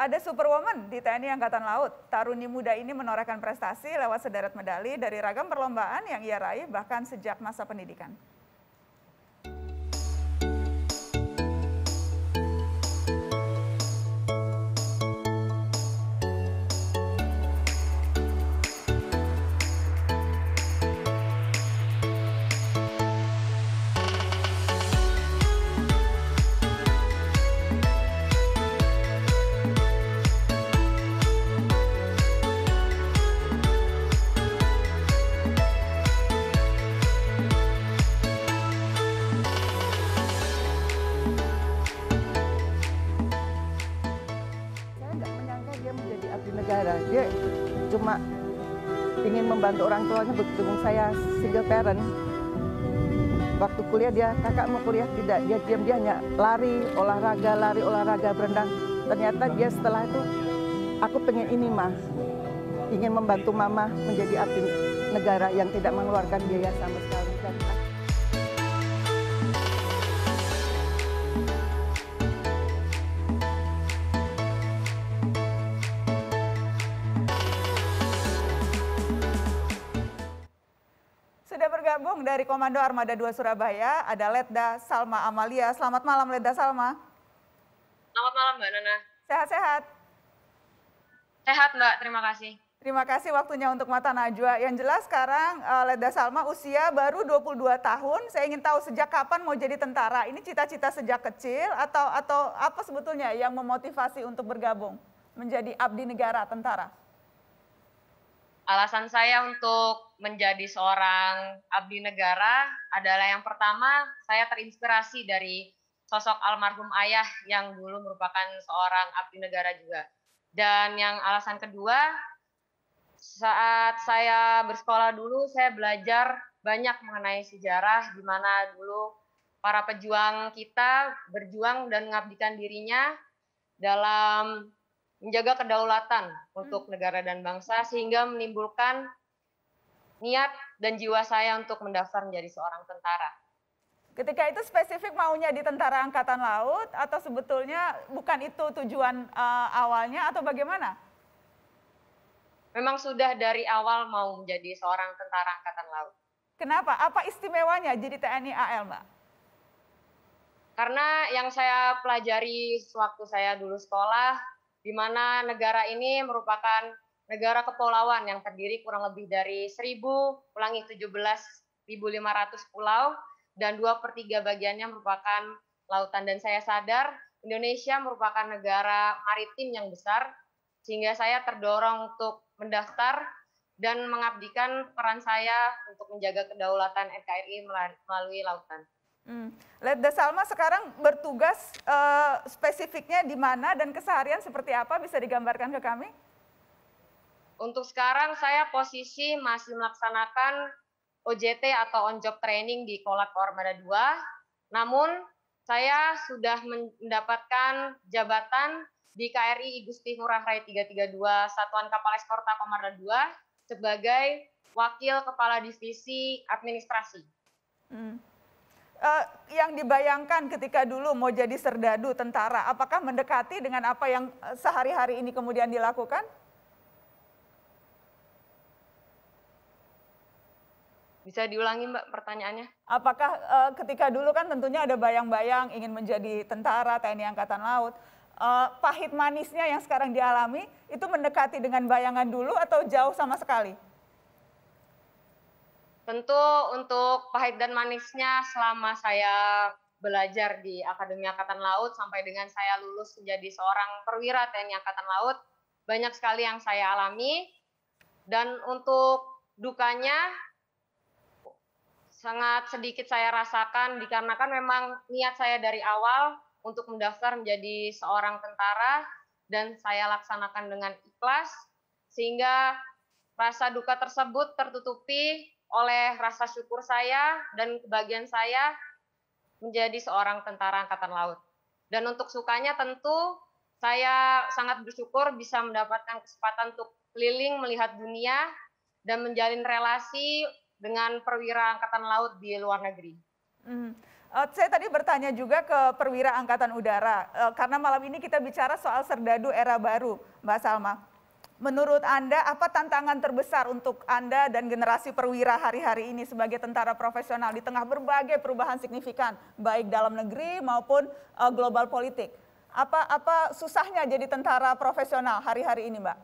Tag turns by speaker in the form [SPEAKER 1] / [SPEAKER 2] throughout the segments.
[SPEAKER 1] Ada superwoman di TNI Angkatan Laut. Taruni muda ini menorehkan prestasi lewat sederet medali dari ragam perlombaan yang ia raih bahkan sejak masa pendidikan.
[SPEAKER 2] Negara. Dia cuma ingin membantu orang tuanya, berhubung saya single parent. Waktu kuliah dia, kakak mau kuliah tidak, dia diam, dia hanya lari, olahraga berenang. Ternyata dia setelah itu, aku pengen ini mah, ingin membantu mama menjadi abdi negara yang tidak mengeluarkan biaya sama sekali.
[SPEAKER 1] Sudah bergabung dari Komando Armada 2 Surabaya, ada Letda Salma Amalia. Selamat malam Letda Salma.
[SPEAKER 3] Selamat malam Mbak Nana.
[SPEAKER 1] Sehat-sehat?
[SPEAKER 3] Sehat Mbak, terima kasih.
[SPEAKER 1] Terima kasih waktunya untuk Mata Najwa. Yang jelas sekarang Letda Salma usia baru 22 tahun. Saya ingin tahu sejak kapan mau jadi tentara? Ini cita-cita sejak kecil atau apa sebetulnya yang memotivasi untuk bergabung menjadi abdi negara tentara?
[SPEAKER 3] Alasan saya untuk menjadi seorang abdi negara adalah yang pertama, saya terinspirasi dari sosok almarhum ayah yang dulu merupakan seorang abdi negara juga. Dan yang alasan kedua, saat saya bersekolah dulu, saya belajar banyak mengenai sejarah, di mana dulu para pejuang kita berjuang dan mengabdikan dirinya dalam menjaga kedaulatan untuk negara dan bangsa, sehingga menimbulkan niat dan jiwa saya untuk mendaftar menjadi seorang tentara.
[SPEAKER 1] Ketika itu spesifik maunya di Tentara Angkatan Laut atau sebetulnya bukan itu tujuan awalnya atau bagaimana?
[SPEAKER 3] Memang sudah dari awal mau menjadi seorang tentara Angkatan Laut.
[SPEAKER 1] Kenapa? Apa istimewanya jadi TNI AL, Mbak?
[SPEAKER 3] Karena yang saya pelajari sewaktu saya dulu sekolah, di mana negara ini merupakan negara kepulauan yang terdiri kurang lebih dari 17.500 pulau, dan 2/3 bagiannya merupakan lautan. Dan saya sadar Indonesia merupakan negara maritim yang besar, sehingga saya terdorong untuk mendaftar dan mengabdikan peran saya untuk menjaga kedaulatan NKRI melalui lautan.
[SPEAKER 1] Letda Salma sekarang bertugas spesifiknya di mana dan keseharian seperti apa, bisa digambarkan ke kami?
[SPEAKER 3] Untuk sekarang saya posisi masih melaksanakan OJT atau on job training di Kolak Armada 2. Namun saya sudah mendapatkan jabatan di KRI Igusti Ngurah Rai 332 Satuan Kapal Eskorta Komarda 2 sebagai Wakil Kepala Divisi Administrasi.
[SPEAKER 1] Yang dibayangkan ketika dulu mau jadi serdadu tentara, apakah mendekati dengan apa yang sehari-hari ini kemudian dilakukan?
[SPEAKER 3] Bisa diulangi Mbak pertanyaannya?
[SPEAKER 1] Apakah ketika dulu kan tentunya ada bayang-bayang ingin menjadi tentara TNI Angkatan Laut, pahit manisnya yang sekarang dialami itu mendekati dengan bayangan dulu atau jauh sama sekali?
[SPEAKER 3] Tentu untuk pahit dan manisnya selama saya belajar di Akademi Angkatan Laut sampai dengan saya lulus menjadi seorang perwira TNI Angkatan Laut, banyak sekali yang saya alami. Dan untuk dukanya sangat sedikit saya rasakan, dikarenakan memang niat saya dari awal untuk mendaftar menjadi seorang tentara dan saya laksanakan dengan ikhlas, sehingga rasa duka tersebut tertutupi oleh rasa syukur saya dan kebahagiaan saya menjadi seorang tentara Angkatan Laut. Dan untuk sukanya tentu saya sangat bersyukur bisa mendapatkan kesempatan untuk keliling melihat dunia dan menjalin relasi dengan perwira Angkatan Laut di luar negeri.
[SPEAKER 1] Saya tadi bertanya juga ke perwira Angkatan Udara, karena malam ini kita bicara soal serdadu era baru, Mbak Salma. Menurut Anda, apa tantangan terbesar untuk Anda dan generasi perwira hari-hari ini sebagai tentara profesional di tengah berbagai perubahan signifikan, baik dalam negeri maupun global politik? Apa susahnya jadi tentara profesional hari-hari ini, Mbak?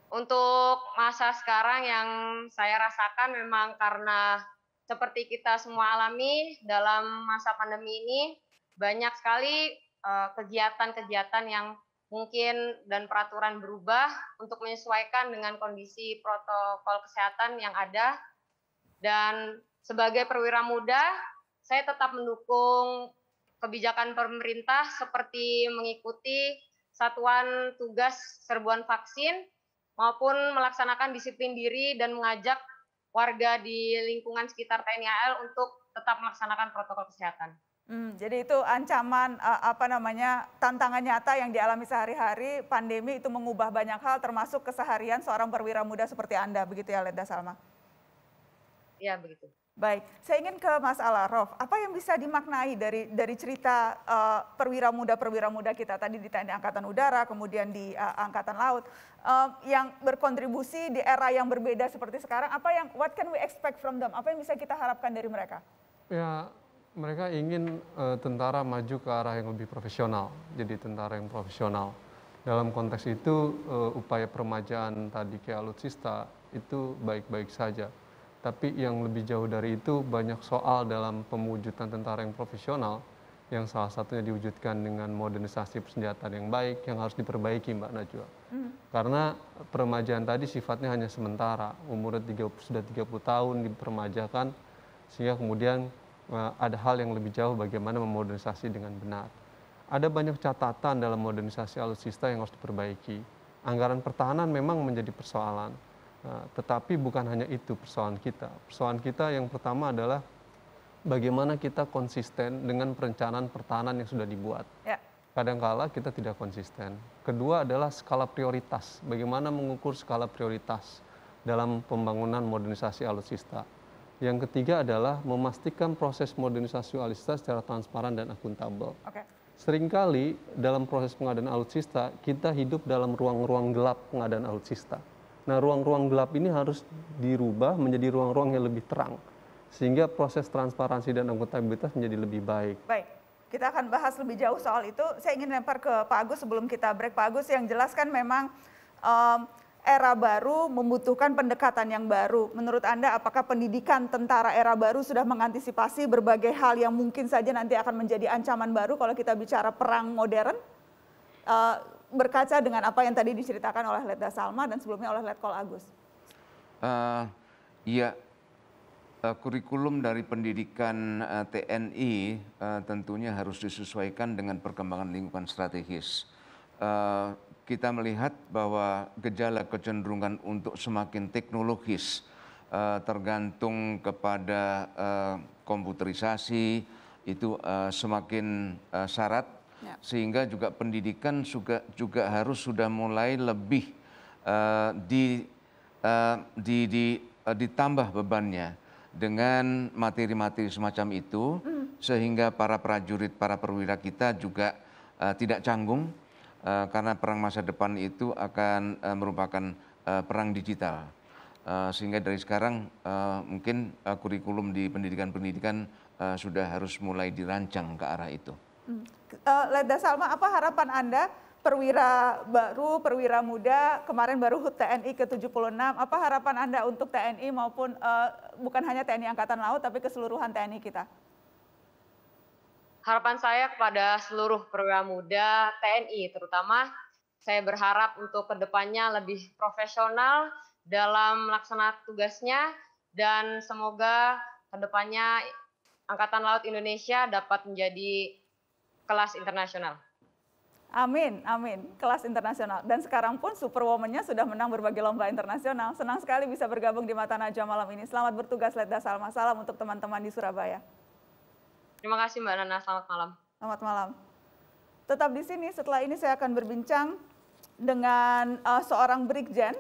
[SPEAKER 3] Untuk masa sekarang yang saya rasakan memang karena seperti kita semua alami dalam masa pandemi ini, banyak sekali kegiatan-kegiatan yang mungkin dan peraturan berubah untuk menyesuaikan dengan kondisi protokol kesehatan yang ada. Dan sebagai perwira muda, saya tetap mendukung kebijakan pemerintah seperti mengikuti satuan tugas serbuan vaksin maupun melaksanakan disiplin diri dan mengajak warga di lingkungan sekitar TNI AL untuk tetap melaksanakan protokol kesehatan.
[SPEAKER 1] Jadi itu ancaman tantangan nyata yang dialami sehari-hari, pandemi itu mengubah banyak hal termasuk keseharian seorang perwira muda seperti Anda, begitu ya Letda Salma?
[SPEAKER 3] Iya, begitu.
[SPEAKER 1] Baik, saya ingin ke Mas Alarov. Apa yang bisa dimaknai dari cerita perwira muda kita tadi di TNI Angkatan Udara, kemudian di Angkatan Laut, yang berkontribusi di era yang berbeda seperti sekarang? What can we expect from them? Apa yang bisa kita harapkan dari mereka?
[SPEAKER 4] Ya, mereka ingin tentara maju ke arah yang lebih profesional, jadi tentara yang profesional. Dalam konteks itu, upaya peremajaan tadi ke alutsista itu baik-baik saja. Tapi yang lebih jauh dari itu banyak soal dalam pemewujudan tentara yang profesional yang salah satunya diwujudkan dengan modernisasi persenjataan yang baik yang harus diperbaiki, Mbak Najwa. Karena peremajaan tadi sifatnya hanya sementara, umurnya sudah 30 tahun dipermajakan sehingga kemudian ada hal yang lebih jauh bagaimana memodernisasi dengan benar. Ada banyak catatan dalam modernisasi alutsista yang harus diperbaiki. Anggaran pertahanan memang menjadi persoalan. Tetapi bukan hanya itu persoalan kita. Persoalan kita yang pertama adalah bagaimana kita konsisten dengan perencanaan pertahanan yang sudah dibuat. Ya. Kadangkala kita tidak konsisten. Kedua adalah skala prioritas. Bagaimana mengukur skala prioritas dalam pembangunan modernisasi alutsista. Yang ketiga adalah memastikan proses modernisasi alutsista secara transparan dan akuntabel. Seringkali dalam proses pengadaan alutsista, kita hidup dalam ruang-ruang gelap pengadaan alutsista. Nah, ruang-ruang gelap ini harus dirubah menjadi ruang-ruang yang lebih terang. Sehingga proses transparansi dan akuntabilitas menjadi lebih baik.
[SPEAKER 1] Baik, kita akan bahas lebih jauh soal itu. Saya ingin lempar ke Pak Agus sebelum kita break. Pak Agus, yang jelas kan memang era baru membutuhkan pendekatan yang baru. Menurut Anda, apakah pendidikan tentara era baru sudah mengantisipasi berbagai hal yang mungkin saja nanti akan menjadi ancaman baru kalau kita bicara perang modern? Berkaca dengan apa yang tadi diceritakan oleh Letda Salma dan sebelumnya oleh Letkol Agus.
[SPEAKER 5] Kurikulum dari pendidikan TNI tentunya harus disesuaikan dengan perkembangan lingkungan strategis. Kita melihat bahwa gejala kecenderungan untuk semakin teknologis, tergantung kepada komputerisasi, itu semakin syarat. Sehingga juga pendidikan juga harus sudah mulai lebih ditambah bebannya dengan materi-materi semacam itu, sehingga para prajurit, para perwira kita juga tidak canggung, karena perang masa depan itu akan merupakan perang digital. Sehingga dari sekarang mungkin kurikulum di pendidikan-pendidikan sudah harus mulai dirancang ke arah itu.
[SPEAKER 1] Letda Salma, apa harapan Anda, perwira baru, perwira muda, kemarin baru HUT TNI ke-76, apa harapan Anda untuk TNI maupun bukan hanya TNI Angkatan Laut, tapi keseluruhan TNI kita?
[SPEAKER 3] Harapan saya kepada seluruh perwira muda TNI terutama, saya berharap untuk kedepannya lebih profesional dalam melaksanakan tugasnya, dan semoga kedepannya Angkatan Laut Indonesia dapat menjadi kelas internasional.
[SPEAKER 1] Amin, amin. Kelas internasional. Dan sekarang pun Superwoman-nya sudah menang berbagai lomba internasional. Senang sekali bisa bergabung di Mata Najwa malam ini. Selamat bertugas, Letda Salma. Salam untuk teman-teman di Surabaya.
[SPEAKER 3] Terima kasih Mbak Nana, selamat malam.
[SPEAKER 1] Selamat malam. Tetap di sini, setelah ini saya akan berbincang dengan seorang Brigjen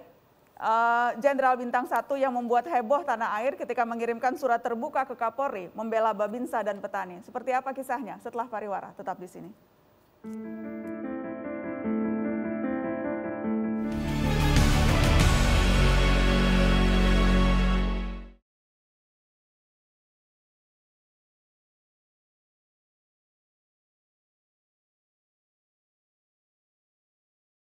[SPEAKER 1] Jenderal Bintang 1 yang membuat heboh tanah air ketika mengirimkan surat terbuka ke Kapolri membela Babinsa dan petani. Seperti apa kisahnya setelah pariwara? Tetap di sini.